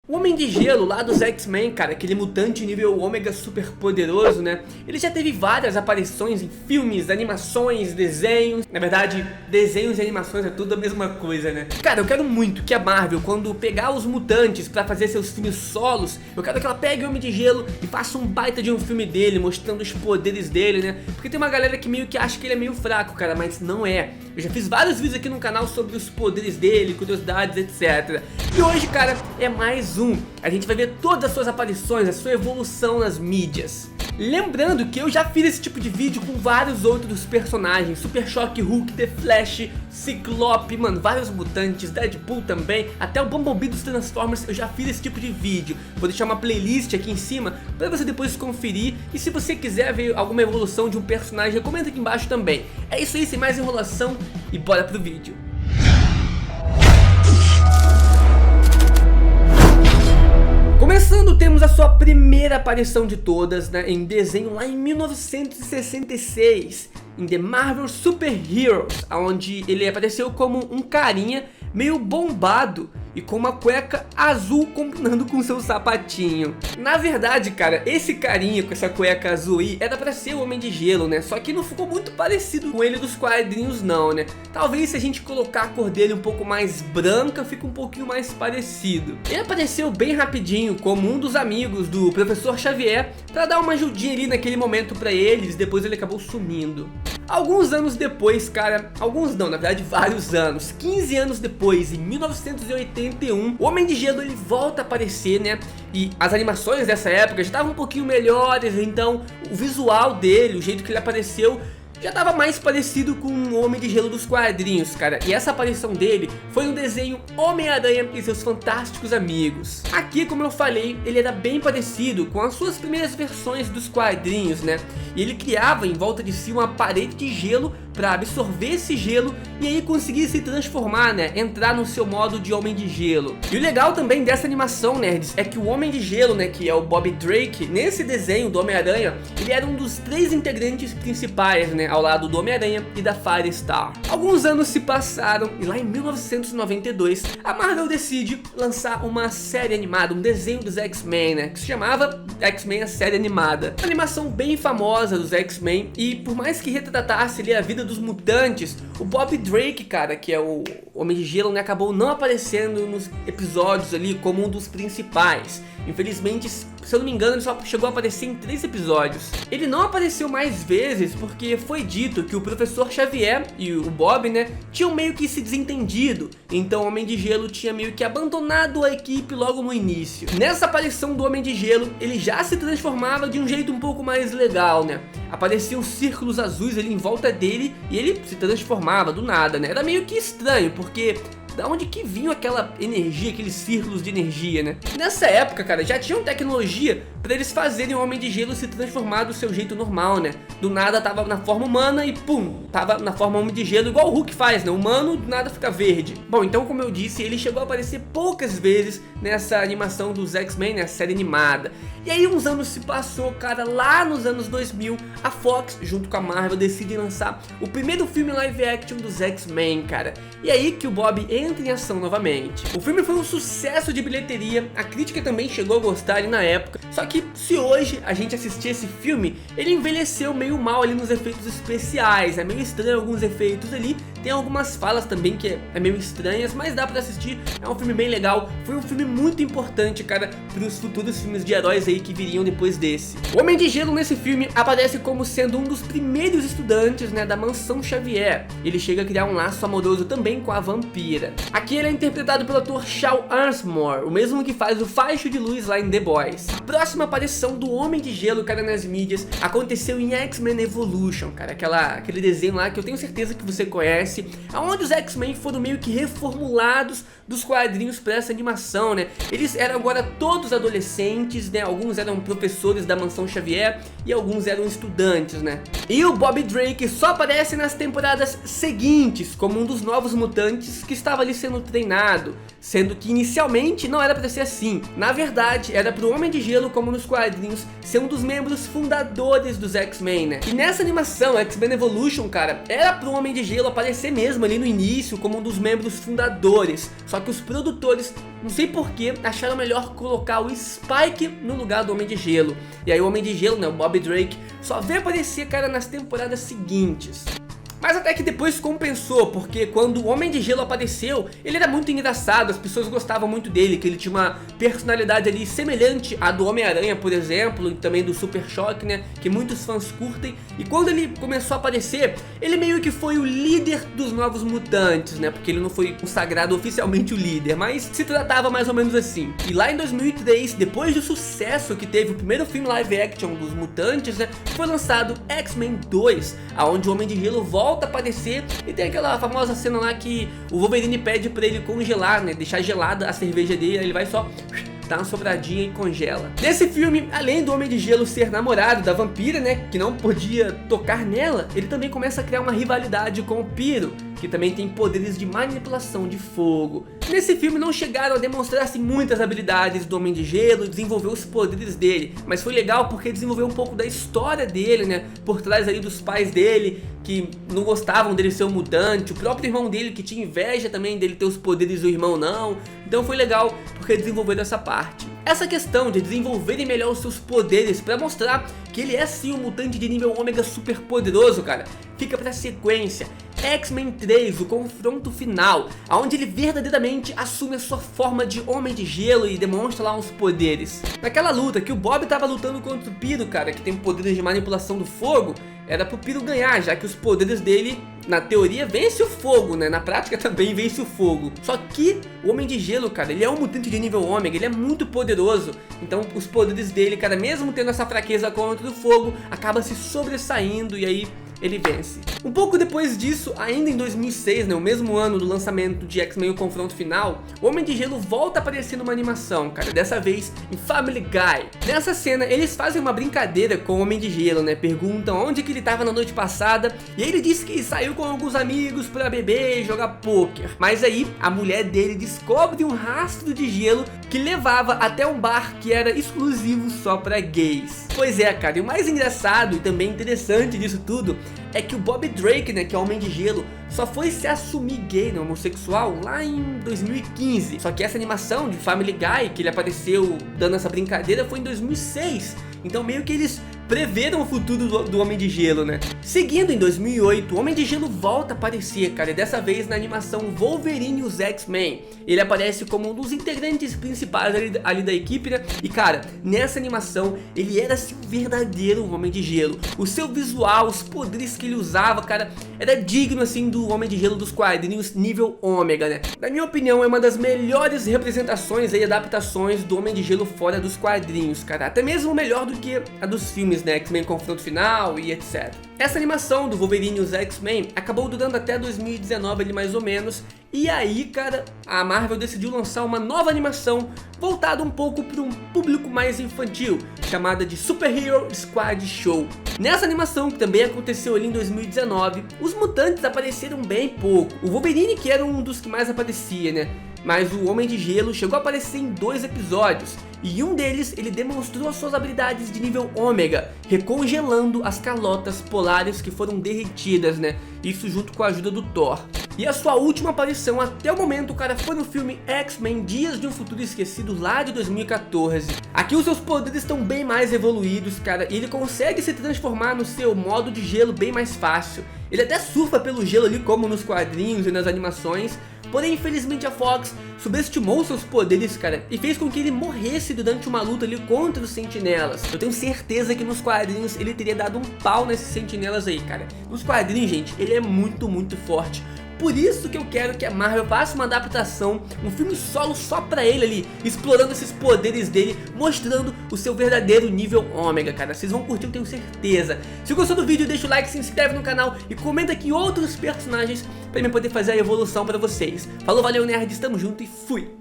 O Homem de Gelo lá dos X-Men, cara, aquele mutante nível ômega super poderoso, né? Ele já teve várias aparições em filmes, animações, desenhos. Na verdade, desenhos e animações é tudo a mesma coisa, né? Cara, eu quero muito que a Marvel, quando pegar os mutantes pra fazer seus filmes solos, eu quero que ela pegue o Homem de Gelo e faça um baita de um filme dele, mostrando os poderes dele, né? Porque tem uma galera que meio que acha que ele é meio fraco, cara, mas não é. Eu já fiz vários vídeos aqui no canal sobre os poderes dele, curiosidades, etc. E hoje, cara, é mais um. A gente vai ver todas as suas aparições, a sua evolução nas mídias. Lembrando que eu já fiz esse tipo de vídeo com vários outros personagens, Super Choque, Hulk, The Flash, Ciclope, mano, vários mutantes, Deadpool também, até o Bumblebee dos Transformers, eu já fiz esse tipo de vídeo. Vou deixar uma playlist aqui em cima para você depois conferir, e se você quiser ver alguma evolução de um personagem, comenta aqui embaixo também. É isso aí, sem mais enrolação, e bora pro vídeo. Começando, temos a sua primeira aparição de todas, né, em desenho lá em 1966, em The Marvel Super Heroes, onde ele apareceu como um carinha meio bombado e com uma cueca azul combinando com seu sapatinho. Na verdade, cara, esse carinha com essa cueca azul aí era pra ser o Homem de Gelo, né? Só que não ficou muito parecido com ele dos quadrinhos não, né? Talvez se a gente colocar a cor dele um pouco mais branca, fica um pouquinho mais parecido. Ele apareceu bem rapidinho como um dos amigos do Professor Xavier pra dar uma ajudinha ali naquele momento pra eles, depois ele acabou sumindo. Alguns anos depois, cara, alguns não, na verdade vários anos, 15 anos depois, em 1981, o Homem de Gelo ele volta a aparecer, né? E as animações dessa época já estavam um pouquinho melhores, então o visual dele, o jeito que ele apareceu, já estava mais parecido com o Homem de Gelo dos quadrinhos, cara. E essa aparição dele foi no desenho Homem-Aranha e seus Fantásticos Amigos. Aqui, como eu falei, ele era bem parecido com as suas primeiras versões dos quadrinhos, né? E ele criava em volta de si uma parede de gelo para absorver esse gelo e aí conseguir se transformar, né? Entrar no seu modo de Homem de Gelo. E o legal também dessa animação, nerds, é que o Homem de Gelo, né, que é o Bob Drake, nesse desenho do Homem-Aranha, ele era um dos 3 integrantes principais, né, ao lado do Homem-Aranha e da Firestar. Alguns anos se passaram e lá em 1992 a Marvel decide lançar uma série animada, um desenho dos X-Men, né, que se chamava X-Men a série animada. Uma animação bem famosa dos X-Men e por mais que retratasse ali a vida dos mutantes, o Bob Drake, cara, que é o Homem de Gelo, né, acabou não aparecendo nos episódios ali como um dos principais. Infelizmente, se eu não me engano, ele só chegou a aparecer em 3 episódios. Ele não apareceu mais vezes porque foi dito que o Professor Xavier e o Bob, né, tinham meio que se desentendido. Então o Homem de Gelo tinha meio que abandonado a equipe logo no início. Nessa aparição do Homem de Gelo, ele já se transformava de um jeito um pouco mais legal, né? Apareciam círculos azuis ali em volta dele e ele se transformava do nada, né? Era meio que estranho, porque da onde que vinha aquela energia, aqueles círculos de energia, né? Nessa época, cara, já tinham tecnologia pra eles fazerem o Homem de Gelo se transformar do seu jeito normal, né? Do nada tava na forma humana e pum, tava na forma Homem de Gelo, igual o Hulk faz, né? Humano, do nada fica verde. Bom, então como eu disse, ele chegou a aparecer poucas vezes nessa animação dos X-Men, né? A série animada. E aí uns anos se passou, cara, lá nos anos 2000, a Fox, junto com a Marvel, decide lançar o primeiro filme live action dos X-Men, cara. E aí que o Bob entra em ação novamente. O filme foi um sucesso de bilheteria, a crítica também chegou a gostar ali na época, só que se hoje a gente assistir esse filme, ele envelheceu meio mal ali nos efeitos especiais, é meio estranho alguns efeitos ali, tem algumas falas também que é meio estranhas, mas dá pra assistir, é um filme bem legal, foi um filme muito importante, cara, pros futuros filmes de heróis aí que viriam depois desse. O Homem de Gelo nesse filme aparece como sendo um dos primeiros estudantes, né, da Mansão Xavier. Ele chega a criar um laço amoroso também com a vampira. Aqui ele é interpretado pelo ator Shaw Arnsmore, o mesmo que faz o Faixo de Luz lá em The Boys. A próxima aparição do Homem de Gelo, cara, nas mídias aconteceu em X-Men Evolution, cara, aquele desenho lá que eu tenho certeza que você conhece, onde os X-Men foram meio que reformulados dos quadrinhos para essa animação, né? Eles eram agora todos adolescentes, né? Alguns eram professores da Mansão Xavier e alguns eram estudantes, né? E o Bob Drake só aparece nas temporadas seguintes como um dos novos mutantes que estava ali sendo treinado. sendo que inicialmente não era pra ser assim. Na verdade, era pro Homem de Gelo, como nos quadrinhos, ser um dos membros fundadores dos X-Men, né? E nessa animação, X-Men Evolution, cara, era pro Homem de Gelo aparecer mesmo ali no início como um dos membros fundadores. Só que os produtores, não sei porquê, acharam melhor colocar o Spike no lugar do Homem de Gelo. E aí o Homem de Gelo, né, o Bob Drake, só veio aparecer, cara, nas temporadas seguintes. Mas até que depois compensou, porque quando o Homem de Gelo apareceu, ele era muito engraçado, as pessoas gostavam muito dele, que ele tinha uma personalidade ali semelhante à do Homem-Aranha, por exemplo, e também do Super Choque, né, que muitos fãs curtem. E quando ele começou a aparecer, ele meio que foi o líder dos Novos Mutantes, né, porque ele não foi consagrado oficialmente o líder, mas se tratava mais ou menos assim. E lá em 2003, depois do sucesso que teve o primeiro filme live action dos Mutantes, né, foi lançado X-Men 2, aonde o Homem de Gelo volta a aparecer e tem aquela famosa cena lá que o Wolverine pede pra ele congelar, né, deixar gelada a cerveja dele, aí ele vai só dá uma sobradinha e congela. Nesse filme, além do Homem de Gelo ser namorado da vampira, né, que não podia tocar nela, ele também começa a criar uma rivalidade com o Pyro, que também tem poderes de manipulação de fogo. Nesse filme não chegaram a demonstrar assim, muitas habilidades do Homem de Gelo e desenvolver os poderes dele, mas foi legal porque desenvolveu um pouco da história dele, né, por trás ali dos pais dele, que não gostavam dele ser um mutante, o próprio irmão dele que tinha inveja também dele ter os poderes e o irmão não. Então foi legal porque desenvolveram essa parte. Essa questão de desenvolverem melhor os seus poderes pra mostrar que ele é sim um mutante de nível ômega super poderoso, cara, fica pra sequência. X-Men 3, o confronto final, onde ele verdadeiramente assume a sua forma de Homem de Gelo e demonstra lá uns poderes. Naquela luta que o Bob tava lutando contra o Pyro, cara, que tem poderes de manipulação do fogo, era pro Pyro ganhar, já que os poderes dele, na teoria, vence o fogo, né? Na prática também vence o fogo. Só que o Homem de Gelo, cara, ele é um mutante de nível ômega, ele é muito poderoso. Então os poderes dele, cara, mesmo tendo essa fraqueza contra o fogo, acaba se sobressaindo e aí ele vence. Um pouco depois disso, ainda em 2006, né, o mesmo ano do lançamento de X-Men o Confronto Final, o Homem de Gelo volta a aparecer numa animação, cara, dessa vez em Family Guy. Nessa cena, eles fazem uma brincadeira com o Homem de Gelo, né, perguntam onde que ele estava na noite passada, e aí ele diz que saiu com alguns amigos pra beber e jogar poker. Mas aí, a mulher dele descobre um rastro de gelo que levava até um bar que era exclusivo só pra gays. Pois é, cara, e o mais engraçado e também interessante disso tudo é que o Bob Drake, né, que é o Homem de Gelo, só foi se assumir gay, né, homossexual, lá em 2015. Só que essa animação de Family Guy, que ele apareceu dando essa brincadeira, foi em 2006. Então meio que eles preveram o futuro do Homem de Gelo, né? Seguindo, em 2008, o Homem de Gelo volta a aparecer, cara, e dessa vez na animação Wolverine e os X-Men. Ele aparece como um dos integrantes principais ali da equipe, né? E cara, nessa animação, ele era assim, um verdadeiro Homem de Gelo. O seu visual, os poderes que ele usava, cara, era digno assim do Homem de Gelo dos quadrinhos nível ômega, né? Na minha opinião, é uma das melhores representações e adaptações do Homem de Gelo fora dos quadrinhos, cara. Até mesmo melhor do que a dos filmes, né, X-Men Confronto Final e etc. Essa animação do Wolverine e os X-Men acabou durando até 2019 ali mais ou menos, e aí, cara, a Marvel decidiu lançar uma nova animação voltada um pouco para um público mais infantil, chamada de Super Hero Squad Show. Nessa animação, que também aconteceu ali em 2019, os mutantes apareceram bem pouco. O Wolverine, que era um dos que mais aparecia, né? Mas o Homem de Gelo chegou a aparecer em 2 episódios, e um deles ele demonstrou as suas habilidades de nível ômega, recongelando as calotas polares que foram derretidas, né? Isso junto com a ajuda do Thor. E a sua última aparição até o momento, cara, foi no filme X-Men Dias de um Futuro Esquecido, lá de 2014. Aqui os seus poderes estão bem mais evoluídos, cara, e ele consegue se transformar no seu modo de gelo bem mais fácil. Ele até surfa pelo gelo ali como nos quadrinhos e nas animações, porém infelizmente a Fox subestimou seus poderes, cara, e fez com que ele morresse durante uma luta ali contra os sentinelas. Eu tenho certeza que nos quadrinhos ele teria dado um pau nesses sentinelas aí, cara. Nos quadrinhos, gente, ele é muito forte. Por isso que eu quero que a Marvel faça uma adaptação, um filme solo só pra ele ali, explorando esses poderes dele, mostrando o seu verdadeiro nível ômega, cara. Vocês vão curtir, eu tenho certeza. Se gostou do vídeo, deixa o like, se inscreve no canal e comenta aqui outros personagens pra mim poder fazer a evolução pra vocês. Falou, valeu nerds, tamo junto e fui!